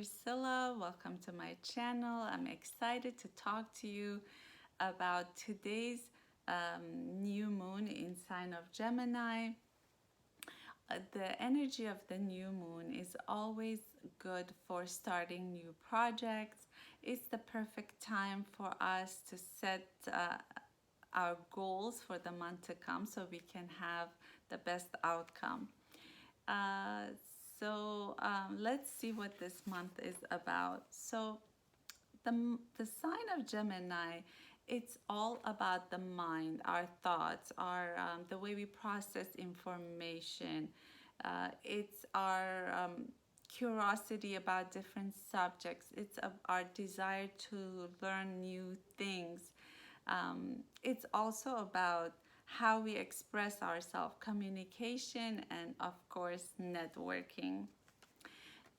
Priscilla. Welcome to my channel. I'm excited to talk to you about today's new moon in sign of Gemini. The energy of the new moon is always good for starting new projects. It's the perfect time for us to set our goals for the month to come so we can have the best outcome. Uh, let's see what this month is about. So the sign of Gemini, it's all about the mind, our thoughts, our the way we process information. It's our curiosity about different subjects. It's our desire to learn new things. It's also about how we express ourselves, communication, and of course, networking.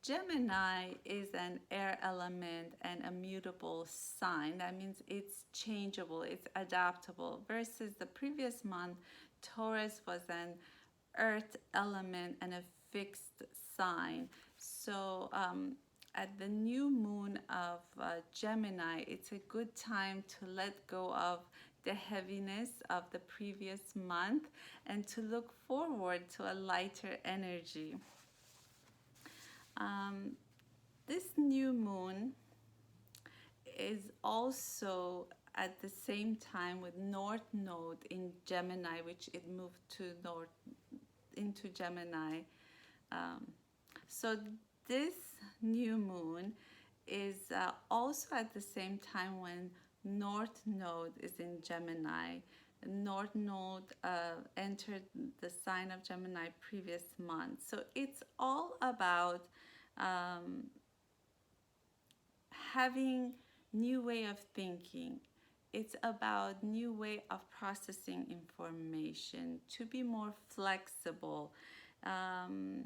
Gemini is an air element and a mutable sign. That means it's changeable, it's adaptable, versus the previous month, Taurus was an earth element and a fixed sign. So, at the new moon of Gemini, it's a good time to let go of the heaviness of the previous month and to look forward to a lighter energy. Um, this new moon is also at the same time with North Node in Gemini, which it moved to North into Gemini. Um, so this new moon is also at the same time when North Node is in Gemini. North Node entered the sign of Gemini previous month. So it's all about um, having new way of thinking. It's about new way of processing information, to be more flexible, um,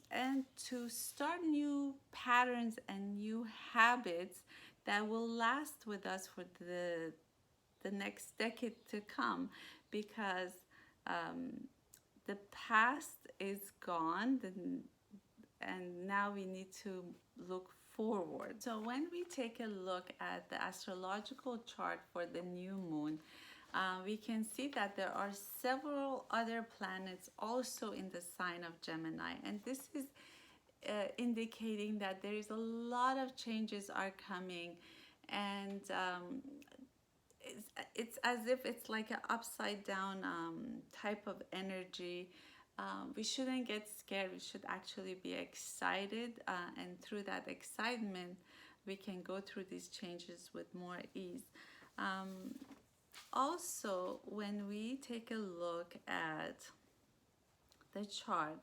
and to start new patterns and new habits that will last with us for the next decade to come, because um, the past is gone and now we need to look forward. So when we take a look at the astrological chart for the new moon, we can see that there are several other planets also in the sign of Gemini, and this is indicating that there is a lot of changes are coming, and it's as if it's like an upside down type of energy. We shouldn't get scared. We should actually be excited, and through that excitement, we can go through these changes with more ease. Um, Also, when we take a look at the chart,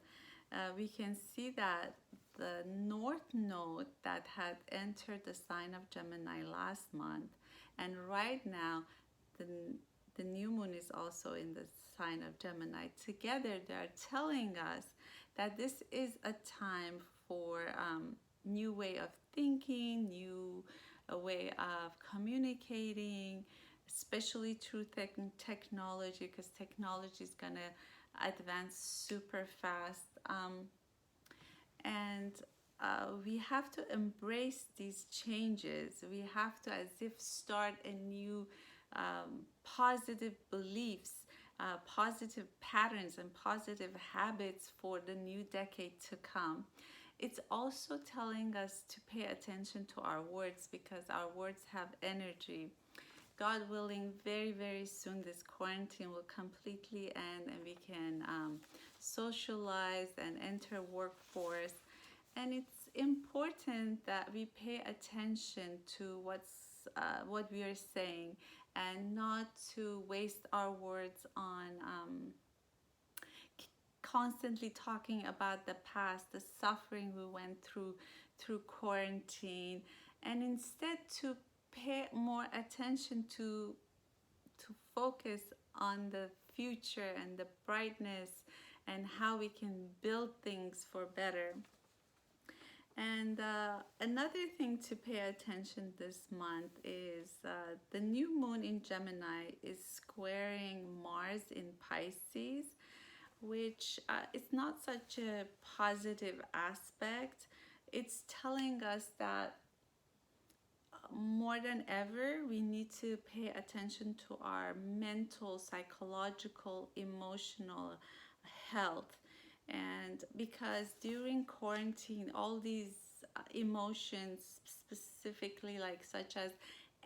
we can see that the North Node that had entered the sign of Gemini last month, and right now the, the new moon is also in the sign of Gemini. Together, they are telling us that this is a time for new way of thinking, new way of communicating, especially through technology, because technology is going to advance super fast. And we have to embrace these changes. We have to, as if, start a new positive beliefs, positive patterns, and positive habits for the new decade to come. It's also telling us to pay attention to our words, because our words have energy. God willing, very, very soon this quarantine will completely end and we can socialize and enter workforce. And it's important that we pay attention to what we are saying, and not to waste our words on constantly talking about the past, the suffering we went through quarantine, and instead to pay more attention to focus on the future and the brightness and how we can build things for better. And another thing to pay attention this month is the new moon in Gemini is squaring Mars in Pisces, which is not such a positive aspect. it's telling us that more than ever, we need to pay attention to our mental, psychological, emotional health. And because during quarantine, all these emotions, specifically like such as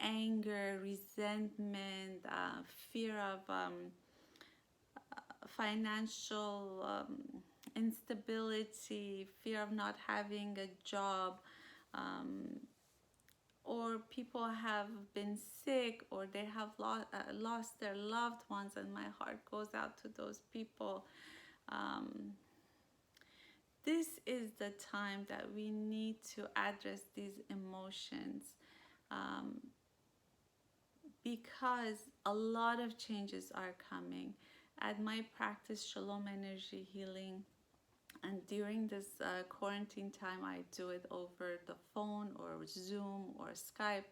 anger, resentment, fear of financial instability, fear of not having a job, um, or people have been sick, or they have lost their loved ones, and my heart goes out to those people. Um, this is the time that we need to address these emotions, um, because a lot of changes are coming. At my practice, Shalom Energy Healing, and during this quarantine time, I do it over the phone or Zoom or Skype.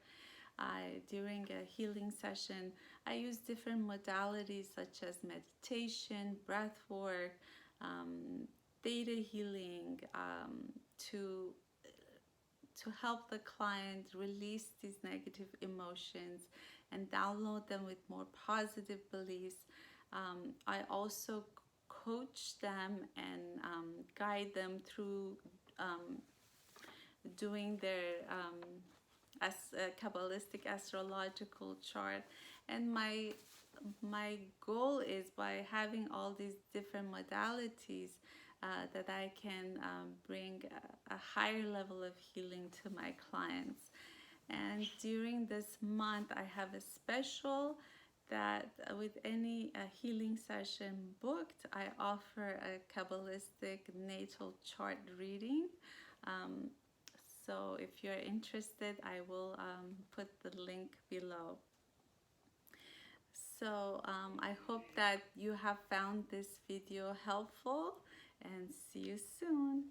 During a healing session, I use different modalities such as meditation, breath work, theta healing, to help the client release these negative emotions and download them with more positive beliefs. I also coach them and guide them through doing their as a Kabbalistic astrological chart. And my goal is, by having all these different modalities, that I can bring a higher level of healing to my clients. And during this month, I have a special that with any healing session booked, I offer a Kabbalistic natal chart reading. Um, so if you're interested, I will put the link below. So I hope that you have found this video helpful, and see you soon.